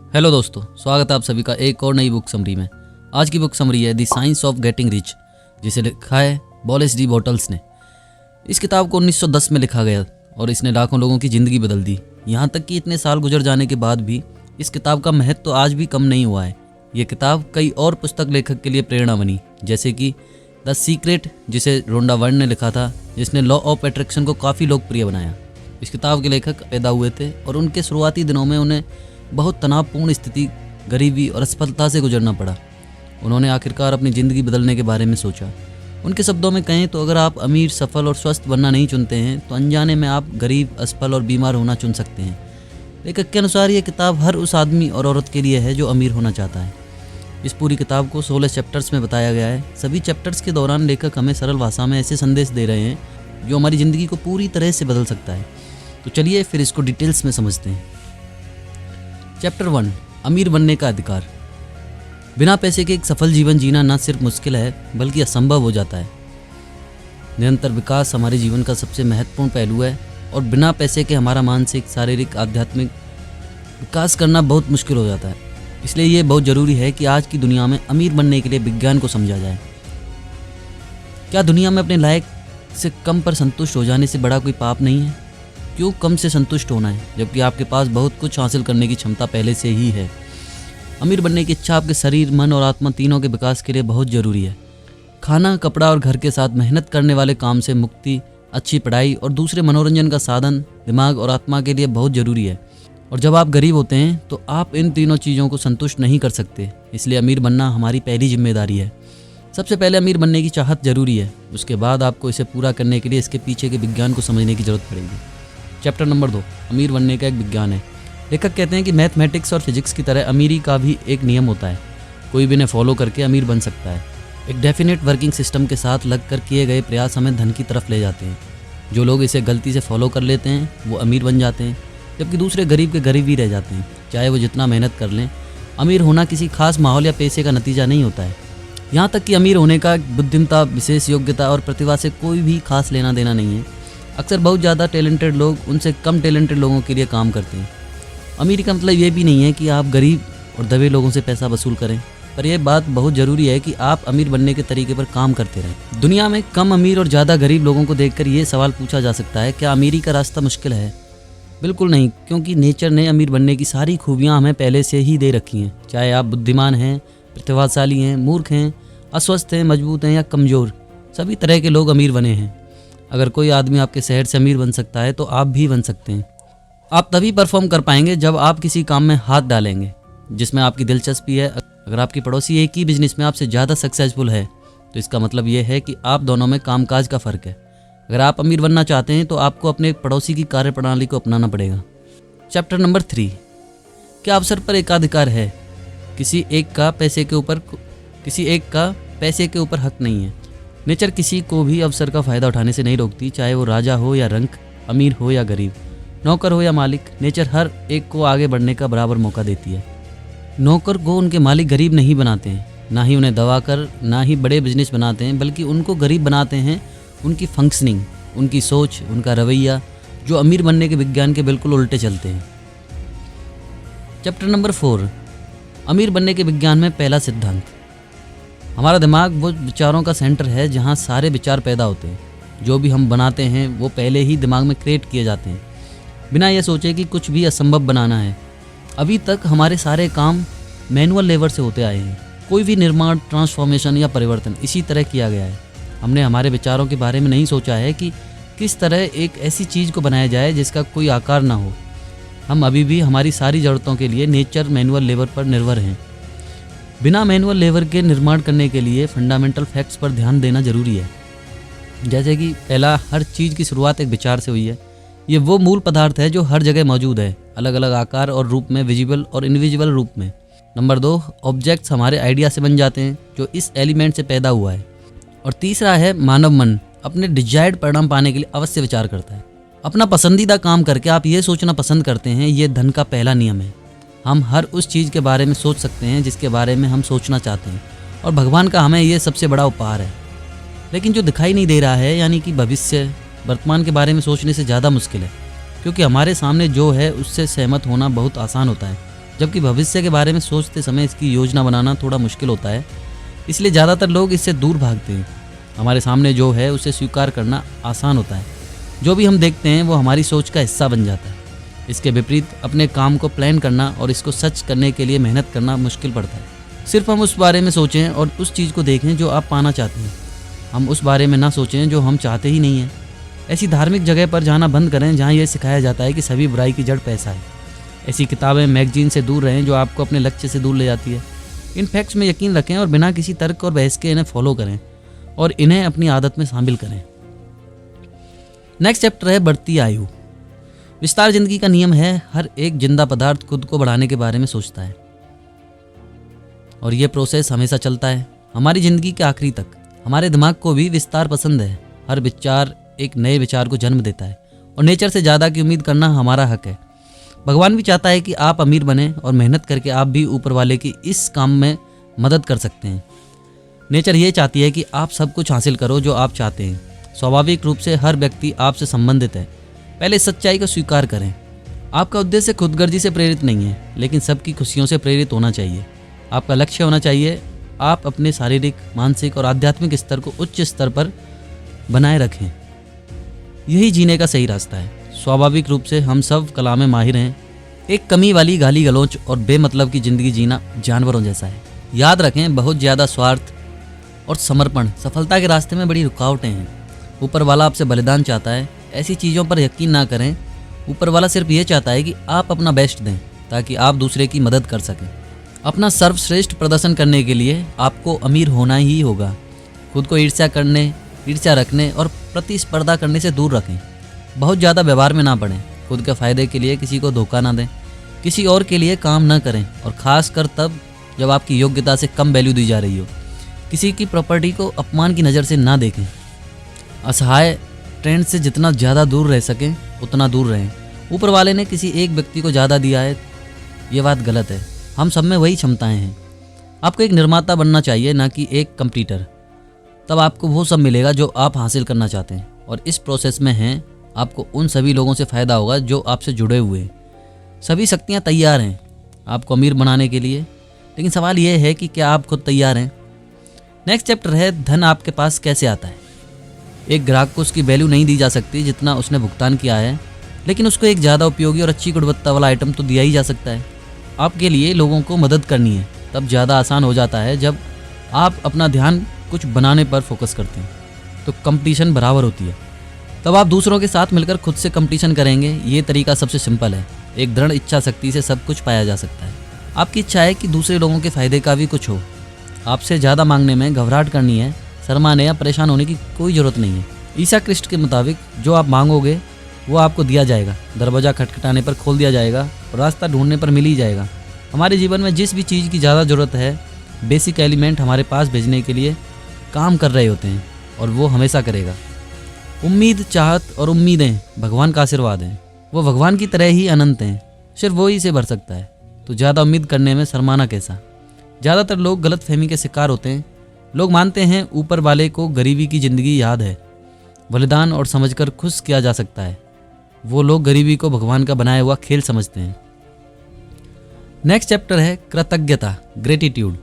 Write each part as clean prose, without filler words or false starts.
Hello दोस्तों, स्वागत है आप सभी का एक और नई बुक समरी में। आज की बुक समरी है the science of getting rich, जिसे लिखा है वॉलेस डी बॉटल्स ने। इस किताब को 1910 में लिखा गया और इसने लाखों लोगों की ज़िंदगी बदल दी। यहाँ तक कि इतने साल गुजर जाने के बाद भी इस किताब का महत्व तो आज भी कम नहीं हुआ है। ये किताब कई और पुस्तक लेखक के लिए प्रेरणा बनी, जैसे कि द सीक्रेट, जिसे रोंडा वर्न ने लिखा था, जिसने लॉ ऑफ अट्रैक्शन को काफ़ी लोकप्रिय बनाया। इस किताब के लेखक पैदा हुए थे और उनके शुरुआती दिनों में उन्हें बहुत तनावपूर्ण स्थिति, गरीबी और असफलता से गुजरना पड़ा। उन्होंने आखिरकार अपनी ज़िंदगी बदलने के बारे में सोचा। उनके शब्दों में कहें तो अगर आप अमीर, सफल और स्वस्थ बनना नहीं चुनते हैं तो अनजाने में आप गरीब, असफल और बीमार होना चुन सकते हैं। लेखक के अनुसार ये किताब हर उस आदमी और औरत के लिए है जो अमीर होना चाहता है। इस पूरी किताब को 16 चैप्टर्स में बताया गया है। सभी चैप्टर्स के दौरान लेखक हमें सरल भाषा में ऐसे संदेश दे रहे हैं जो हमारी ज़िंदगी को पूरी तरह से बदल सकता है। तो चलिए फिर इसको डिटेल्स में समझते हैं। चैप्टर 1, अमीर बनने का अधिकार। बिना पैसे के एक सफल जीवन जीना न सिर्फ मुश्किल है बल्कि असंभव हो जाता है। निरंतर विकास हमारे जीवन का सबसे महत्वपूर्ण पहलू है और बिना पैसे के हमारा मानसिक, शारीरिक, आध्यात्मिक विकास करना बहुत मुश्किल हो जाता है। इसलिए ये बहुत ज़रूरी है कि आज की दुनिया में अमीर बनने के लिए विज्ञान को समझा जाए। क्या दुनिया में अपने लायक से कम पर संतुष्ट हो जाने से बड़ा कोई पाप नहीं है? क्यों कम से संतुष्ट होना है जबकि आपके पास बहुत कुछ हासिल करने की क्षमता पहले से ही है। अमीर बनने की इच्छा आपके शरीर, मन और आत्मा तीनों के विकास के लिए बहुत ज़रूरी है। खाना, कपड़ा और घर के साथ मेहनत करने वाले काम से मुक्ति, अच्छी पढ़ाई और दूसरे मनोरंजन का साधन दिमाग और आत्मा के लिए बहुत ज़रूरी है। और जब आप गरीब होते हैं तो आप इन तीनों चीज़ों को संतुष्ट नहीं कर सकते। इसलिए अमीर बनना हमारी पहली जिम्मेदारी है। सबसे पहले अमीर बनने की चाहत ज़रूरी है, उसके बाद आपको इसे पूरा करने के लिए इसके पीछे के विज्ञान को समझने की ज़रूरत पड़ेगी। चैप्टर नंबर 2, अमीर बनने का एक विज्ञान है। लेखक कहते हैं कि मैथमेटिक्स और फिजिक्स की तरह अमीरी का भी एक नियम होता है। कोई भी इन्हें फॉलो करके अमीर बन सकता है। एक डेफिनेट वर्किंग सिस्टम के साथ लगकर किए गए प्रयास हमें धन की तरफ ले जाते हैं। जो लोग इसे गलती से फॉलो कर लेते हैं वो अमीर बन जाते हैं, जबकि दूसरे गरीब के गरीब ही रह जाते हैं। चाहे वो जितना मेहनत कर लें, अमीर होना किसी खास माहौल या पैसे का नतीजा नहीं होता है। यहाँ तक कि अमीर होने का बुद्धिमत्ता, विशेष योग्यता और प्रतिभा से कोई भी खास लेना देना नहीं है। अक्सर बहुत ज़्यादा टैलेंटेड लोग उनसे कम टैलेंटेड लोगों के लिए काम करते हैं। अमीरी का मतलब ये भी नहीं है कि आप गरीब और दबे लोगों से पैसा वसूल करें, पर यह बात बहुत ज़रूरी है कि आप अमीर बनने के तरीके पर काम करते रहें। दुनिया में कम अमीर और ज़्यादा गरीब लोगों को देखकर ये सवाल पूछा जा सकता है, क्या अमीरी का रास्ता मुश्किल है? बिल्कुल नहीं, क्योंकि नेचर ने अमीर बनने की सारी खूबियाँ हमें पहले से ही दे रखी हैं। चाहे आप बुद्धिमान हैं, प्रतिभाशाली हैं, मूर्ख हैं, अस्वस्थ हैं, मजबूत हैं या कमज़ोर, सभी तरह के लोग अमीर बने हैं। अगर कोई आदमी आपके शहर से अमीर बन सकता है तो आप भी बन सकते हैं। आप तभी परफॉर्म कर पाएंगे जब आप किसी काम में हाथ डालेंगे जिसमें आपकी दिलचस्पी है। अगर आपकी पड़ोसी एक ही बिजनेस में आपसे ज़्यादा सक्सेसफुल है तो इसका मतलब ये है कि आप दोनों में कामकाज का फ़र्क है। अगर आप अमीर बनना चाहते हैं तो आपको अपने पड़ोसी की कार्यप्रणाली को अपनाना पड़ेगा। चैप्टर नंबर 3, क्या अवसर पर एकाधिकार है? किसी एक का पैसे के ऊपर हक नहीं है। नेचर किसी को भी अवसर का फ़ायदा उठाने से नहीं रोकती, चाहे वो राजा हो या रंक, अमीर हो या गरीब, नौकर हो या मालिक। नेचर हर एक को आगे बढ़ने का बराबर मौका देती है। नौकर को उनके मालिक गरीब नहीं बनाते हैं, ना ही उन्हें दबाकर, ना ही बड़े बिजनेस बनाते हैं, बल्कि उनको गरीब बनाते हैं उनकी फंक्शनिंग, उनकी सोच, उनका रवैया, जो अमीर बनने के विज्ञान के बिल्कुल उल्टे चलते हैं। चैप्टर नंबर 4, अमीर बनने के विज्ञान में पहला सिद्धांत। हमारा दिमाग वो विचारों का सेंटर है जहाँ सारे विचार पैदा होते हैं। जो भी हम बनाते हैं वो पहले ही दिमाग में क्रिएट किए जाते हैं, बिना ये सोचे कि कुछ भी असंभव बनाना है। अभी तक हमारे सारे काम मैनुअल लेबर से होते आए हैं। कोई भी निर्माण, ट्रांसफॉर्मेशन या परिवर्तन इसी तरह किया गया है। हमने हमारे विचारों के बारे में नहीं सोचा है कि किस तरह एक ऐसी चीज़ को बनाया जाए जिसका कोई आकार ना हो। हम अभी भी हमारी सारी ज़रूरतों के लिए नेचर मैनुअल लेबर पर निर्भर हैं। बिना मैनुअल लेबर के निर्माण करने के लिए फंडामेंटल फैक्ट्स पर ध्यान देना ज़रूरी है। जैसे कि पहला, हर चीज़ की शुरुआत एक विचार से हुई है। ये वो मूल पदार्थ है जो हर जगह मौजूद है, अलग अलग आकार और रूप में, विजिबल और इनविजिबल रूप में। नंबर 2, ऑब्जेक्ट्स हमारे आइडिया से बन जाते हैं जो इस एलिमेंट से पैदा हुआ है। और तीसरा है, मानव मन अपने डिजायर्ड परिणाम पाने के लिए अवश्य विचार करता है। अपना पसंदीदा काम करके आप ये सोचना पसंद करते हैं, ये धन का पहला नियम है। हम हर उस चीज़ के बारे में सोच सकते हैं जिसके बारे में हम सोचना चाहते हैं, और भगवान का हमें ये सबसे बड़ा उपहार है। लेकिन जो दिखाई नहीं दे रहा है, यानी कि भविष्य, वर्तमान के बारे में सोचने से ज़्यादा मुश्किल है, क्योंकि हमारे सामने जो है उससे सहमत होना बहुत आसान होता है। जबकि भविष्य के बारे में सोचते समय इसकी योजना बनाना थोड़ा मुश्किल होता है, इसलिए ज़्यादातर लोग इससे दूर भागते हैं। हमारे सामने जो है उसे स्वीकार करना आसान होता है, जो भी हम देखते हैं वो हमारी सोच का हिस्सा बन जाता है। इसके विपरीत अपने काम को प्लान करना और इसको सच करने के लिए मेहनत करना मुश्किल पड़ता है। सिर्फ हम उस बारे में सोचें और उस चीज़ को देखें जो आप पाना चाहते हैं, हम उस बारे में ना सोचें जो हम चाहते ही नहीं हैं। ऐसी धार्मिक जगह पर जाना बंद करें जहाँ यह सिखाया जाता है कि सभी बुराई की जड़ पैसा है। ऐसी किताबें, मैगजीन से दूर रहें जो आपको अपने लक्ष्य से दूर ले जाती है। इन फैक्ट्स में यकीन रखें और बिना किसी तर्क और बहस के इन्हें फॉलो करें और इन्हें अपनी आदत में शामिल करें। नेक्स्ट चैप्टर है बढ़ती आयु। विस्तार जिंदगी का नियम है, हर एक जिंदा पदार्थ खुद को बढ़ाने के बारे में सोचता है और ये प्रोसेस हमेशा चलता है हमारी ज़िंदगी के आखिरी तक। हमारे दिमाग को भी विस्तार पसंद है। हर विचार एक नए विचार को जन्म देता है और नेचर से ज़्यादा की उम्मीद करना हमारा हक है। भगवान भी चाहता है कि आप अमीर बने और मेहनत करके आप भी ऊपर वाले की इस काम में मदद कर सकते हैं। नेचर ये चाहती है कि आप सब कुछ हासिल करो जो आप चाहते हैं। स्वाभाविक रूप से हर व्यक्ति आपसे संबंधित है। पहले इस सच्चाई को स्वीकार करें। आपका उद्देश्य खुदगर्जी से प्रेरित नहीं है, लेकिन सबकी खुशियों से प्रेरित होना चाहिए। आपका लक्ष्य होना चाहिए आप अपने शारीरिक, मानसिक और आध्यात्मिक स्तर को उच्च स्तर पर बनाए रखें। यही जीने का सही रास्ता है। स्वाभाविक रूप से हम सब कला में माहिर हैं। एक कमी वाली गाली गलौच और बेमतलब की ज़िंदगी जीना जानवरों जैसा है। याद रखें, बहुत ज़्यादा स्वार्थ और समर्पण सफलता के रास्ते में बड़ी रुकावटें हैं। ऊपर वाला आपसे बलिदान चाहता है। ऐसी चीज़ों पर यकीन ना करें। ऊपर वाला सिर्फ ये चाहता है कि आप अपना बेस्ट दें ताकि आप दूसरे की मदद कर सकें। अपना सर्वश्रेष्ठ प्रदर्शन करने के लिए आपको अमीर होना ही होगा। खुद को ईर्ष्या रखने और प्रतिस्पर्धा करने से दूर रखें। बहुत ज़्यादा व्यवहार में ना पड़ें। खुद के फ़ायदे के लिए किसी को धोखा ना दें। किसी और के लिए काम ना करें, और ख़ास कर तब जब आपकी योग्यता से कम वैल्यू दी जा रही हो। किसी की प्रॉपर्टी को अपमान की नज़र से ना देखें। असहाय ट्रेंड से जितना ज़्यादा दूर रह सकें उतना दूर रहें। ऊपर वाले ने किसी एक व्यक्ति को ज़्यादा दिया है, ये बात गलत है। हम सब में वही क्षमताएं हैं। आपको एक निर्माता बनना चाहिए, ना कि एक कंप्लीटर। तब आपको वो सब मिलेगा जो आप हासिल करना चाहते हैं, और इस प्रोसेस में हैं आपको उन सभी लोगों से फ़ायदा होगा जो आपसे जुड़े हुए हैं। सभी शक्तियाँ तैयार हैं आपको अमीर बनाने के लिए, लेकिन सवाल ये है कि क्या आप खुद तैयार हैं। नेक्स्ट चैप्टर है धन आपके पास कैसे आता है। एक ग्राहक को उसकी वैल्यू नहीं दी जा सकती जितना उसने भुगतान किया है, लेकिन उसको एक ज़्यादा उपयोगी और अच्छी गुणवत्ता वाला आइटम तो दिया ही जा सकता है। आपके लिए लोगों को मदद करनी है तब ज़्यादा आसान हो जाता है जब आप अपना ध्यान कुछ बनाने पर फोकस करते हैं, तो कंपटीशन बराबर होती है। तब आप दूसरों के साथ मिलकर खुद से कंपटीशन करेंगे। ये तरीका सबसे सिंपल है। एक दृढ़ इच्छा शक्ति से सब कुछ पाया जा सकता है। आपकी इच्छा है कि दूसरे लोगों के फ़ायदे का भी कुछ हो। आपसे ज़्यादा मांगने में घबराहट करनी है, शर्माने या परेशान होने की कोई ज़रूरत नहीं है। ईसा क्रिस्ट के मुताबिक जो आप मांगोगे वो आपको दिया जाएगा। दरवाज़ा खटखटाने पर खोल दिया जाएगा और रास्ता ढूंढने पर मिल ही जाएगा। हमारे जीवन में जिस भी चीज़ की ज़्यादा ज़रूरत है, बेसिक एलिमेंट हमारे पास भेजने के लिए काम कर रहे होते हैं, और वो हमेशा करेगा। उम्मीद, चाहत और उम्मीदें भगवान का आशीर्वाद हैं। वो भगवान की तरह ही अनंत हैं, सिर्फ वो ही इसे भर सकता है। तो ज़्यादा उम्मीद करने में शर्माना कैसा। ज़्यादातर लोग गलतफहमी के शिकार होते हैं। लोग मानते हैं ऊपर वाले को गरीबी की ज़िंदगी याद है, बलिदान और समझकर खुश किया जा सकता है। वो लोग गरीबी को भगवान का बनाया हुआ खेल समझते हैं। नेक्स्ट चैप्टर है कृतज्ञता, ग्रेटिट्यूड।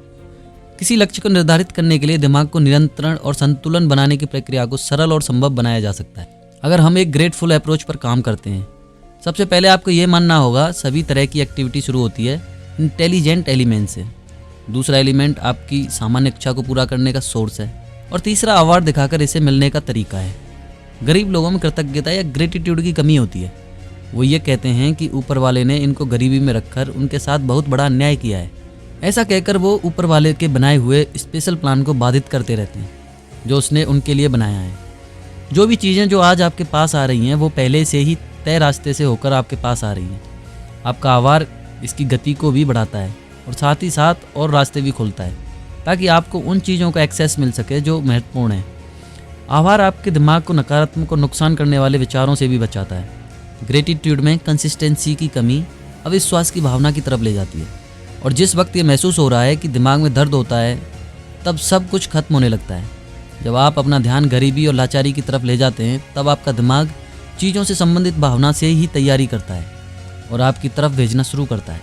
किसी लक्ष्य को निर्धारित करने के लिए दिमाग को नियंत्रण और संतुलन बनाने की प्रक्रिया को सरल और संभव बनाया जा सकता है अगर हम एक ग्रेटफुल अप्रोच पर काम करते हैं। सबसे पहले आपको ये मानना होगा सभी तरह की एक्टिविटी शुरू होती है इंटेलिजेंट एलिमेंट से। दूसरा एलिमेंट आपकी सामान्य इच्छा को पूरा करने का सोर्स है, और तीसरा अवार्ड दिखाकर इसे मिलने का तरीका है। गरीब लोगों में कृतज्ञता या ग्रेटिट्यूड की कमी होती है। वो ये कहते हैं कि ऊपर वाले ने इनको गरीबी में रखकर उनके साथ बहुत बड़ा अन्याय किया है। ऐसा कहकर वो ऊपर वाले के बनाए हुए स्पेशल प्लान को बाधित करते रहते हैं जो उसने उनके लिए बनाया है। जो भी चीज़ें जो आज आपके पास आ रही हैं वो पहले से ही तय रास्ते से होकर आपके पास आ रही हैं। आपका आभार इसकी गति को भी बढ़ाता है और साथ ही साथ और रास्ते भी खोलता है ताकि आपको उन चीज़ों का एक्सेस मिल सके जो महत्वपूर्ण है। आभार आपके दिमाग को नकारात्मक और नुकसान करने वाले विचारों से भी बचाता है। ग्रेटिट्यूड में कंसिस्टेंसी की कमी अविश्वास की भावना की तरफ ले जाती है, और जिस वक्त ये महसूस हो रहा है कि दिमाग में दर्द होता है तब सब कुछ खत्म होने लगता है। जब आप अपना ध्यान गरीबी और लाचारी की तरफ ले जाते हैं तब आपका दिमाग चीज़ों से संबंधित भावना से ही तैयारी करता है और आपकी तरफ भेजना शुरू करता है,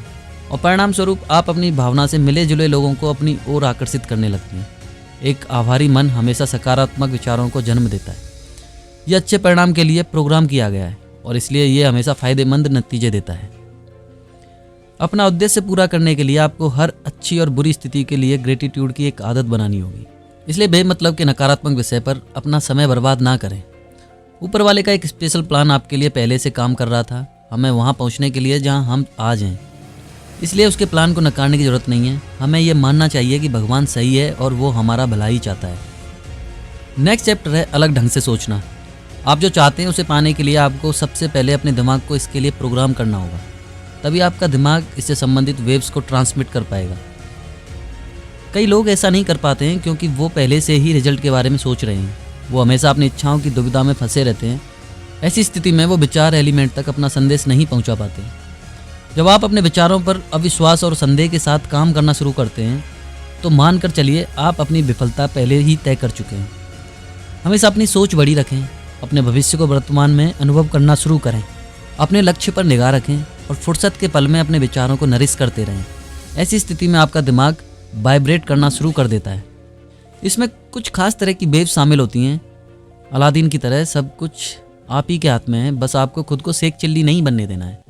और परिणाम स्वरूप आप अपनी भावना से मिले जुले लोगों को अपनी ओर आकर्षित करने लगती हैं। एक आभारी मन हमेशा सकारात्मक विचारों को जन्म देता है। यह अच्छे परिणाम के लिए प्रोग्राम किया गया है और इसलिए यह हमेशा फायदेमंद नतीजे देता है। अपना उद्देश्य पूरा करने के लिए आपको हर अच्छी और बुरी स्थिति के लिए ग्रेटिट्यूड की एक आदत बनानी होगी। इसलिए बेमतलब के नकारात्मक विषय पर अपना समय बर्बाद ना करें। ऊपर वाले का एक स्पेशल प्लान आपके लिए पहले से काम कर रहा था, हमें वहाँ पहुँचने के लिए जहाँ हम आज हैं। इसलिए उसके प्लान को नकारने की ज़रूरत नहीं है। हमें यह मानना चाहिए कि भगवान सही है और वो हमारा भला ही चाहता है। नेक्स्ट चैप्टर है अलग ढंग से सोचना। आप जो चाहते हैं उसे पाने के लिए आपको सबसे पहले अपने दिमाग को इसके लिए प्रोग्राम करना होगा, तभी आपका दिमाग इससे संबंधित वेव्स को ट्रांसमिट कर पाएगा। कई लोग ऐसा नहीं कर पाते हैं क्योंकि वो पहले से ही रिजल्ट के बारे में सोच रहे हैं। वो हमेशा अपनी इच्छाओं की दुविधा में फंसे रहते हैं। ऐसी स्थिति में वो विचार एलिमेंट तक अपना संदेश नहीं पहुंचा पाते। जब आप अपने विचारों पर अविश्वास और संदेह के साथ काम करना शुरू करते हैं तो मानकर चलिए आप अपनी विफलता पहले ही तय कर चुके हैं। हमेशा अपनी सोच बड़ी रखें, अपने भविष्य को वर्तमान में अनुभव करना शुरू करें, अपने लक्ष्य पर निगाह रखें और फुर्सत के पल में अपने विचारों को नरिश करते रहें। ऐसी स्थिति में आपका दिमाग वाइब्रेट करना शुरू कर देता है। इसमें कुछ खास तरह की वेव शामिल होती हैं। अलादीन की तरह सब कुछ आप ही के हाथ में है, बस आपको खुद को शेख चिल्ली नहीं बनने देना है।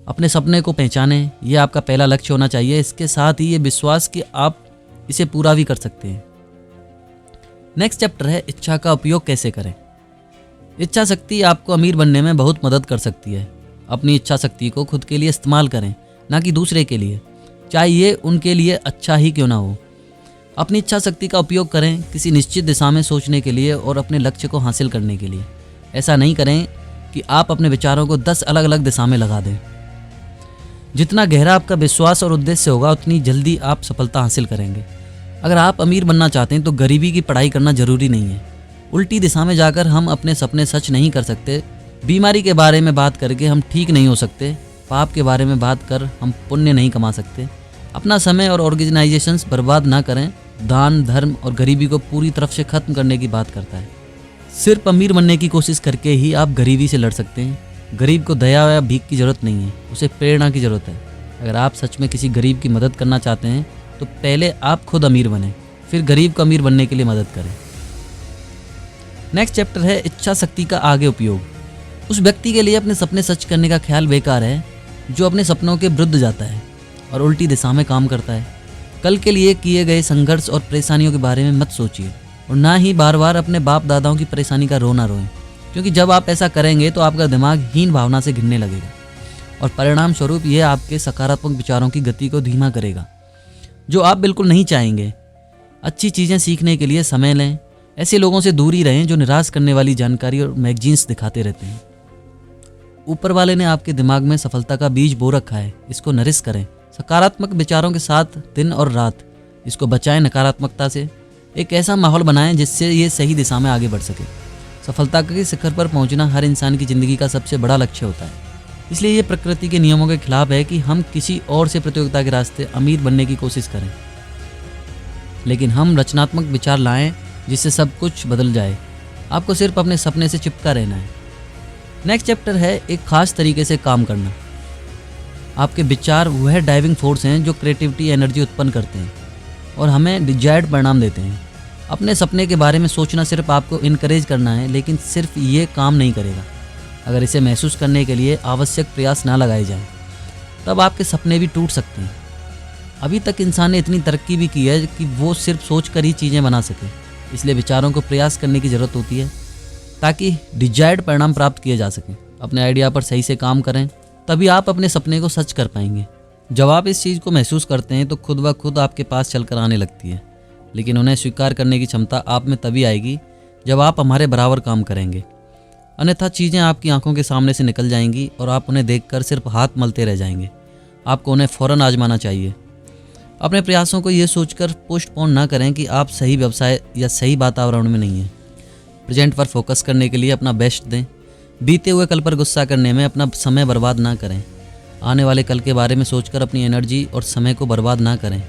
अपने सपने को पहचानें, यह आपका पहला लक्ष्य होना चाहिए। इसके साथ ही ये विश्वास कि आप इसे पूरा भी कर सकते हैं। नेक्स्ट चैप्टर है इच्छा का उपयोग कैसे करें। इच्छा शक्ति आपको अमीर बनने में बहुत मदद कर सकती है। अपनी इच्छा शक्ति को खुद के लिए इस्तेमाल करें, ना कि दूसरे के लिए, चाहे ये उनके लिए अच्छा ही क्यों ना हो। अपनी इच्छा शक्ति का उपयोग करें किसी निश्चित दिशा में सोचने के लिए और अपने लक्ष्य को हासिल करने के लिए। ऐसा नहीं करें कि आप अपने विचारों को 10 अलग अलग दिशा में लगा दें। जितना गहरा आपका विश्वास और उद्देश्य होगा उतनी जल्दी आप सफलता हासिल करेंगे। अगर आप अमीर बनना चाहते हैं तो गरीबी की पढ़ाई करना जरूरी नहीं है। उल्टी दिशा में जाकर हम अपने सपने सच नहीं कर सकते। बीमारी के बारे में बात करके हम ठीक नहीं हो सकते। पाप के बारे में बात कर हम पुण्य नहीं कमा सकते। अपना समय और ऑर्गेनाइजेशंस बर्बाद ना करें। दान, धर्म और गरीबी को पूरी तरफ से खत्म करने की बात करता है। सिर्फ अमीर बनने की कोशिश करके ही आप गरीबी से लड़ सकते हैं। गरीब को दया या भीख की ज़रूरत नहीं है, उसे प्रेरणा की ज़रूरत है। अगर आप सच में किसी गरीब की मदद करना चाहते हैं तो पहले आप खुद अमीर बने, फिर गरीब को अमीर बनने के लिए मदद करें। नेक्स्ट चैप्टर है इच्छा शक्ति का आगे उपयोग। उस व्यक्ति के लिए अपने सपने सच करने का ख्याल बेकार है जो अपने सपनों के विरुद्ध जाता है और उल्टी दिशा में काम करता है। कल के लिए किए गए संघर्ष और परेशानियों के बारे में मत सोचिए और ना ही बार बार अपने बाप दादाओं की परेशानी का रोना रोएं, क्योंकि जब आप ऐसा करेंगे तो आपका दिमाग हीन भावना से घिरने लगेगा और परिणाम स्वरूप यह आपके सकारात्मक विचारों की गति को धीमा करेगा, जो आप बिल्कुल नहीं चाहेंगे। अच्छी चीज़ें सीखने के लिए समय लें। ऐसे लोगों से दूर ही रहें जो निराश करने वाली जानकारी और मैगजीन्स दिखाते रहते हैं। ऊपर वाले ने आपके दिमाग में सफलता का बीज बो रखा है, इसको नरिश करें सकारात्मक विचारों के साथ दिन और रात। इसको बचाएं नकारात्मकता से। एक ऐसा माहौल बनाएं जिससे ये सही दिशा में आगे बढ़ सके। सफलता के शिखर पर पहुंचना हर इंसान की ज़िंदगी का सबसे बड़ा लक्ष्य होता है। इसलिए ये प्रकृति के नियमों के खिलाफ है कि हम किसी और से प्रतियोगिता के रास्ते अमीर बनने की कोशिश करें, लेकिन हम रचनात्मक विचार लाएं जिससे सब कुछ बदल जाए। आपको सिर्फ अपने सपने से चिपका रहना है। नेक्स्ट चैप्टर है एक खास तरीके से काम करना। आपके विचार वह ड्राइविंग फोर्स हैं जो क्रिएटिविटी एनर्जी उत्पन्न करते हैं और हमें डिजायर्ड परिणाम देते हैं। अपने सपने के बारे में सोचना सिर्फ आपको इनकरेज करना है, लेकिन सिर्फ ये काम नहीं करेगा अगर इसे महसूस करने के लिए आवश्यक प्रयास ना लगाए जाएं। तब आपके सपने भी टूट सकते हैं। अभी तक इंसान ने इतनी तरक्की भी की है कि वो सिर्फ सोच कर ही चीज़ें बना सके। इसलिए विचारों को प्रयास करने की ज़रूरत होती है ताकि डिजायर्ड परिणाम प्राप्त किए जा सकें। अपने आइडिया पर सही से काम करें, तभी आप अपने सपने को सच कर पाएंगे। जब आप इस चीज़ को महसूस करते हैं तो खुद ब खुद आपके पास चलकर आने लगती है, लेकिन उन्हें स्वीकार करने की क्षमता आप में तभी आएगी जब आप हमारे बराबर काम करेंगे। अन्यथा चीज़ें आपकी आंखों के सामने से निकल जाएंगी और आप उन्हें देखकर सिर्फ हाथ मलते रह जाएंगे। आपको उन्हें फ़ौरन आजमाना चाहिए। अपने प्रयासों को ये सोचकर पोस्टपोन ना करें कि आप सही व्यवसाय या सही वातावरण में नहीं हैं। प्रेजेंट पर फोकस करने के लिए अपना बेस्ट दें। बीते हुए कल पर गुस्सा करने में अपना समय बर्बाद ना करें। आने वाले कल के बारे में सोचकर अपनी एनर्जी और समय को बर्बाद ना करें।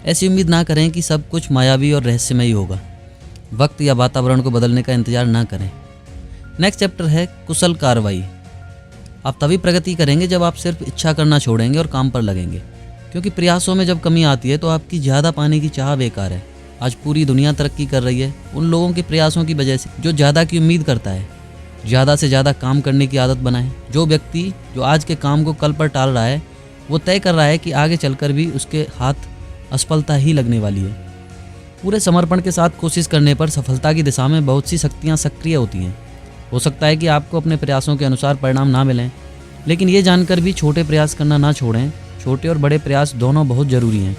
ऐसी उम्मीद ना करें कि सब कुछ मायावी और रहस्यमयी होगा। वक्त या वातावरण को बदलने का इंतजार ना करें। नेक्स्ट चैप्टर है कुशल कार्रवाई। आप तभी प्रगति करेंगे जब आप सिर्फ इच्छा करना छोड़ेंगे और काम पर लगेंगे। क्योंकि प्रयासों में जब कमी आती है तो आपकी ज़्यादा पाने की चाह बेकार है। आज पूरी दुनिया तरक्की कर रही है उन लोगों के प्रयासों की वजह से जो ज़्यादा की उम्मीद करता है। ज़्यादा से ज़्यादा काम करने की आदत बनाएं। जो व्यक्ति जो आज के काम को कल पर टाल रहा है वो तय कर रहा है कि आगे चलकर भी उसके हाथ असफलता ही लगने वाली है। पूरे समर्पण के साथ कोशिश करने पर सफलता की दिशा में बहुत सी शक्तियाँ सक्रिय होती हैं। हो सकता है कि आपको अपने प्रयासों के अनुसार परिणाम ना मिलें, लेकिन ये जानकर भी छोटे प्रयास करना ना छोड़ें। छोटे और बड़े प्रयास दोनों बहुत ज़रूरी हैं।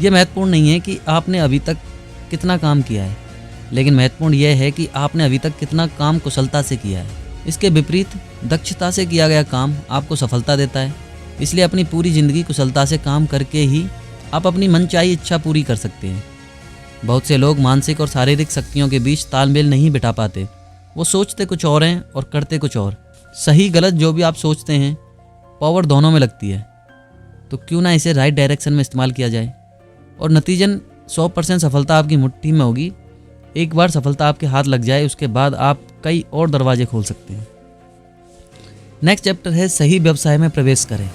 ये महत्वपूर्ण नहीं है कि आपने अभी तक कितना काम किया है, लेकिन महत्वपूर्ण यह है कि आपने अभी तक कितना काम कुशलता से किया है। इसके विपरीत दक्षता से किया गया काम आपको सफलता देता है। इसलिए अपनी पूरी ज़िंदगी कुशलता से काम करके ही आप अपनी मनचाही इच्छा पूरी कर सकते हैं। बहुत से लोग मानसिक और शारीरिक शक्तियों के बीच तालमेल नहीं बिठा पाते। वो सोचते कुछ और हैं और करते कुछ और। सही गलत जो भी आप सोचते हैं पावर दोनों में लगती है, तो क्यों ना इसे राइट डायरेक्शन में इस्तेमाल किया जाए और नतीजन 100% सफलता आपकी मुट्ठी में होगी। एक बार सफलता आपके हाथ लग जाए उसके बाद आप कई और दरवाजे खोल सकते हैं। नेक्स्ट चैप्टर है सही व्यवसाय में प्रवेश करें।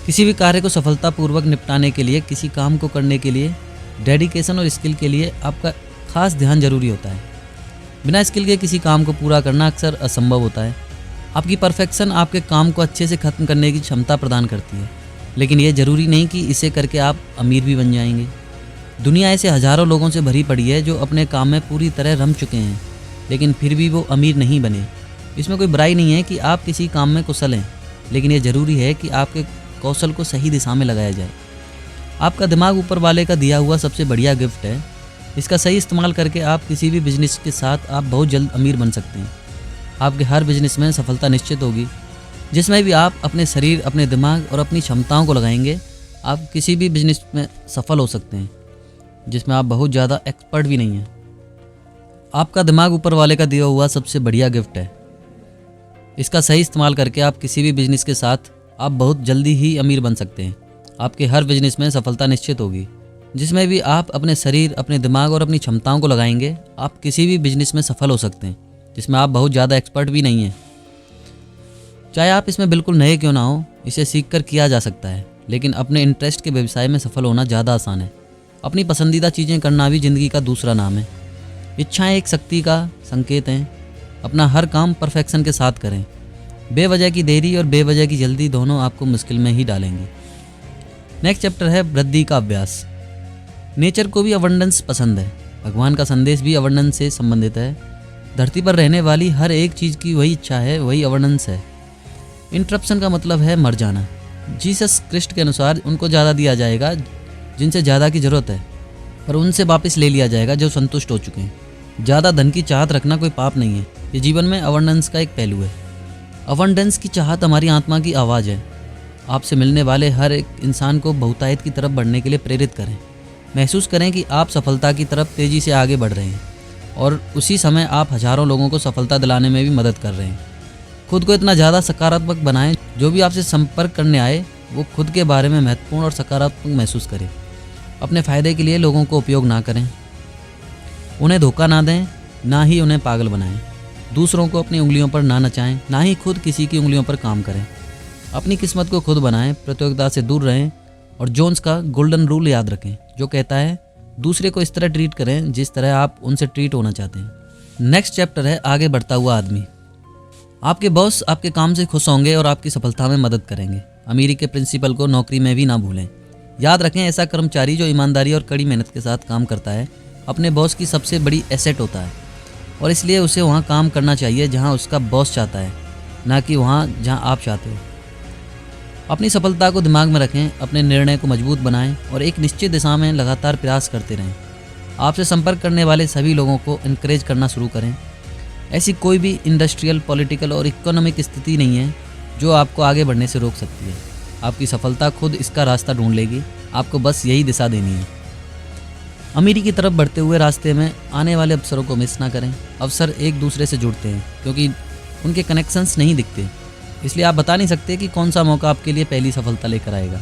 किसी भी कार्य को सफलतापूर्वक निपटाने के लिए, किसी काम को करने के लिए डेडिकेशन और स्किल के लिए आपका खास ध्यान जरूरी होता है। बिना स्किल के किसी काम को पूरा करना अक्सर असंभव होता है। आपकी परफेक्शन आपके काम को अच्छे से ख़त्म करने की क्षमता प्रदान करती है, लेकिन यह ज़रूरी नहीं कि इसे करके आप अमीर भी बन जाएंगे। दुनिया ऐसे हज़ारों लोगों से भरी पड़ी है जो अपने काम में पूरी तरह रम चुके हैं, लेकिन फिर भी वो अमीर नहीं बने। इसमें कोई बुराई नहीं है कि आप किसी काम में कुशल हैं, लेकिन यह ज़रूरी है कि आपके कौशल को सही दिशा में लगाया जाए। आपका दिमाग ऊपर वाले का दिया हुआ सबसे बढ़िया गिफ्ट है। इसका सही इस्तेमाल करके आप किसी भी बिजनेस के साथ आप बहुत जल्द अमीर बन सकते हैं। आपके हर बिजनेस में सफलता निश्चित होगी। जिसमें भी आप अपने शरीर, अपने दिमाग और अपनी क्षमताओं को लगाएंगे, आप किसी भी बिजनेस में सफल हो सकते हैं जिसमें आप बहुत ज़्यादा एक्सपर्ट भी नहीं हैं। आपका दिमाग ऊपर वाले का दिया हुआ सबसे बढ़िया गिफ्ट है। इसका सही इस्तेमाल करके आप किसी भी बिजनेस के साथ आप बहुत जल्दी ही अमीर बन सकते हैं। आपके हर बिजनेस में सफलता निश्चित होगी। जिसमें भी आप अपने शरीर, अपने दिमाग और अपनी क्षमताओं को लगाएंगे, आप किसी भी बिजनेस में सफल हो सकते हैं जिसमें आप बहुत ज़्यादा एक्सपर्ट भी नहीं हैं। चाहे आप इसमें बिल्कुल नए क्यों ना हो, इसे सीख कर किया जा सकता है, लेकिन अपने इंटरेस्ट के व्यवसाय में सफल होना ज़्यादा आसान है। अपनी पसंदीदा चीज़ें करना भी ज़िंदगी का दूसरा नाम है। इच्छाएं एक शक्ति का संकेत हैं। अपना हर काम परफेक्शन के साथ करें। बेवजह की देरी और बेवजह की जल्दी दोनों आपको मुश्किल में ही डालेंगे। नेक्स्ट चैप्टर है वृद्धि का अभ्यास। नेचर को भी अबंडेंस पसंद है। भगवान का संदेश भी अबंडेंस से संबंधित है। धरती पर रहने वाली हर एक चीज़ की वही इच्छा है, वही अबंडेंस है। इंटरप्शन का मतलब है मर जाना। जीसस क्रिस्ट के अनुसार उनको ज़्यादा दिया जाएगा जिनसे ज़्यादा की ज़रूरत है, पर उनसे वापस ले लिया जाएगा जो संतुष्ट हो चुके हैं। ज़्यादा धन की चाहत रखना कोई पाप नहीं है। ये जीवन में अबंडेंस का एक पहलू है। अबंडेंस की चाहत हमारी आत्मा की आवाज़ है। आपसे मिलने वाले हर एक इंसान को बहुतायत की तरफ बढ़ने के लिए प्रेरित करें। महसूस करें कि आप सफलता की तरफ तेज़ी से आगे बढ़ रहे हैं और उसी समय आप हज़ारों लोगों को सफलता दिलाने में भी मदद कर रहे हैं। खुद को इतना ज़्यादा सकारात्मक बनाएं, जो भी आपसे संपर्क करने आए वो खुद के बारे में महत्वपूर्ण और सकारात्मक महसूस करें। अपने फ़ायदे के लिए लोगों को उपयोग ना करें। उन्हें धोखा ना दें, ना ही उन्हें पागल बनाएं। दूसरों को अपनी उंगलियों पर ना नचाएं, ना ही खुद किसी की उंगलियों पर काम करें। अपनी किस्मत को खुद बनाएं, प्रतियोगिता से दूर रहें और जोन्स का गोल्डन रूल याद रखें, जो कहता है दूसरे को इस तरह ट्रीट करें जिस तरह आप उनसे ट्रीट होना चाहते हैं। नेक्स्ट चैप्टर है आगे बढ़ता हुआ आदमी। आपके बॉस आपके काम से खुश होंगे और आपकी सफलता में मदद करेंगे। अमीरी के प्रिंसिपल को नौकरी में भी ना भूलें। याद रखें, ऐसा कर्मचारी जो ईमानदारी और कड़ी मेहनत के साथ काम करता है अपने बॉस की सबसे बड़ी एसेट होता है, और इसलिए उसे वहाँ काम करना चाहिए जहाँ उसका बॉस चाहता है, ना कि वहाँ जहाँ आप चाहते हो। अपनी सफलता को दिमाग में रखें, अपने निर्णय को मजबूत बनाएं और एक निश्चित दिशा में लगातार प्रयास करते रहें। आपसे संपर्क करने वाले सभी लोगों को इनकरेज करना शुरू करें। ऐसी कोई भी इंडस्ट्रियल, पॉलिटिकल और इकोनॉमिक स्थिति नहीं है जो आपको आगे बढ़ने से रोक सकती है। आपकी सफलता खुद इसका रास्ता ढूंढ लेगी, आपको बस यही दिशा देनी है। अमीरी की तरफ बढ़ते हुए रास्ते में आने वाले अवसरों को मिस ना करें। अवसर एक दूसरे से जुड़ते हैं क्योंकि उनके कनेक्शंस नहीं दिखते, इसलिए आप बता नहीं सकते कि कौन सा मौका आपके लिए पहली सफलता लेकर आएगा।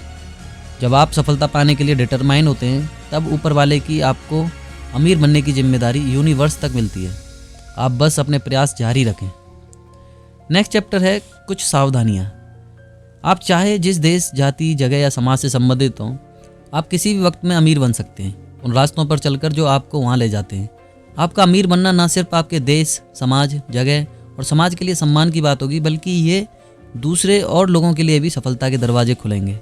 जब आप सफलता पाने के लिए डिटरमाइन होते हैं, तब ऊपर वाले की आपको अमीर बनने की जिम्मेदारी यूनिवर्स तक मिलती है। आप बस अपने प्रयास जारी रखें। नेक्स्ट चैप्टर है कुछ सावधानियाँ। आप चाहे जिस देश, जाति, जगह या समाज से संबंधित हों, आप किसी भी वक्त में अमीर बन सकते हैं उन रास्तों पर चलकर जो आपको वहाँ ले जाते हैं। आपका अमीर बनना ना सिर्फ आपके देश, समाज, जगह और समाज के लिए सम्मान की बात होगी, बल्कि ये दूसरे और लोगों के लिए भी सफलता के दरवाजे खुलेंगे।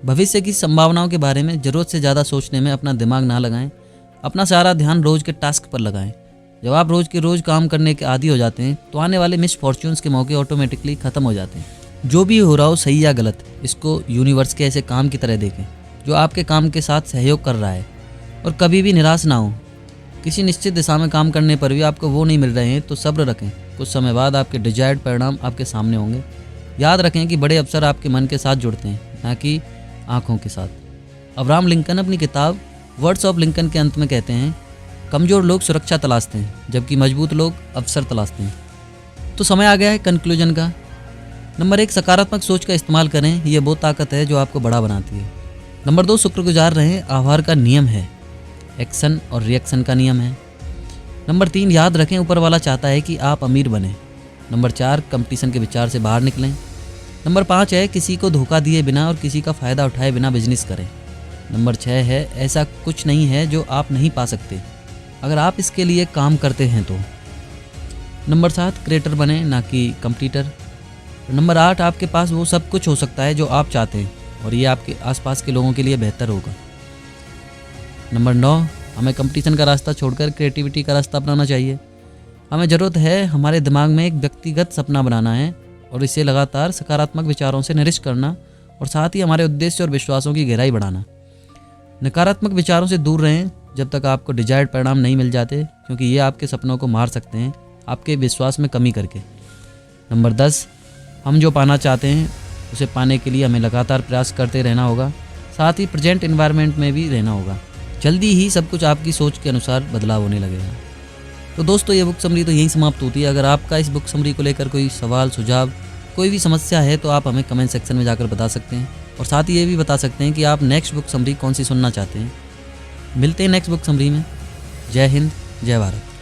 भविष्य की संभावनाओं के बारे में ज़रूरत से ज़्यादा सोचने में अपना दिमाग ना लगाएं। अपना सारा ध्यान रोज़ के टास्क पर लगाएं। जब आप रोज़ के रोज़ काम करने के आदी हो जाते हैं तो आने वाले मिस फॉर्च्यून्स के मौके ऑटोमेटिकली ख़त्म हो जाते हैं। जो भी हो रहा हो, सही या गलत, इसको यूनिवर्स के ऐसे काम की तरह देखें जो आपके काम के साथ सहयोग कर रहा है। और कभी भी निराश ना हो। किसी निश्चित दिशा में काम करने पर भी आपको वो नहीं मिल रहे हैं तो सब्र रखें। कुछ समय बाद आपके डिजायर्ड परिणाम आपके सामने होंगे। याद रखें कि बड़े अवसर आपके मन के साथ जुड़ते हैं, ना कि आँखों के साथ। अब्राहम लिंकन अपनी किताब वर्ड्स ऑफ लिंकन के अंत में कहते हैं, कमज़ोर लोग सुरक्षा तलाशते हैं जबकि मजबूत लोग अवसर तलाशते हैं। तो समय आ गया है कंक्लूजन का। नंबर 1, सकारात्मक सोच का इस्तेमाल करें। यह वो ताकत है जो आपको बड़ा बनाती है। नंबर 2, शुक्रगुजार रहें। आभार का नियम है, एक्शन और रिएक्शन का नियम है। नंबर 3, याद रखें ऊपर वाला चाहता है कि आप अमीर बने। नंबर 4, कंपटीशन के विचार से बाहर निकलें। नंबर 5 है, किसी को धोखा दिए बिना और किसी का फ़ायदा उठाए बिना बिजनेस करें। नंबर 6 है, ऐसा कुछ नहीं है जो आप नहीं पा सकते अगर आप इसके लिए काम करते हैं तो। नंबर 7, क्रिएटर बने ना कि कंपटीटर। नंबर 8, आपके पास वो सब कुछ हो सकता है जो आप चाहते हैं और ये आपके आसपास के लोगों के लिए बेहतर होगा। नंबर 9, हमें कंपटीशन का रास्ता छोड़कर क्रिएटिविटी का रास्ता अपनाना चाहिए। हमें ज़रूरत है हमारे दिमाग में एक व्यक्तिगत सपना बनाना है और इसे लगातार सकारात्मक विचारों से नरिश करना और साथ ही हमारे उद्देश्य और विश्वासों की गहराई बढ़ाना। नकारात्मक विचारों से दूर रहें जब तक आपको डिजायर्ड परिणाम नहीं मिल जाते, क्योंकि ये आपके सपनों को मार सकते हैं आपके विश्वास में कमी करके। नंबर 10, हम जो पाना चाहते हैं उसे पाने के लिए हमें लगातार प्रयास करते रहना होगा, साथ ही प्रेजेंट एनवायरनमेंट में भी रहना होगा। जल्दी ही सब कुछ आपकी सोच के अनुसार बदलाव होने लगेगा। तो दोस्तों, ये बुक समरी तो यहीं समाप्त होती है। अगर आपका इस बुक समरी को लेकर कोई सवाल, सुझाव, कोई भी समस्या है तो आप हमें कमेंट सेक्शन में जाकर बता सकते हैं और साथ ही ये भी बता सकते हैं कि आप नेक्स्ट बुक समरी कौन सी सुनना चाहते हैं। मिलते हैं नेक्स्ट बुक समरी में। जय हिंद, जय भारत।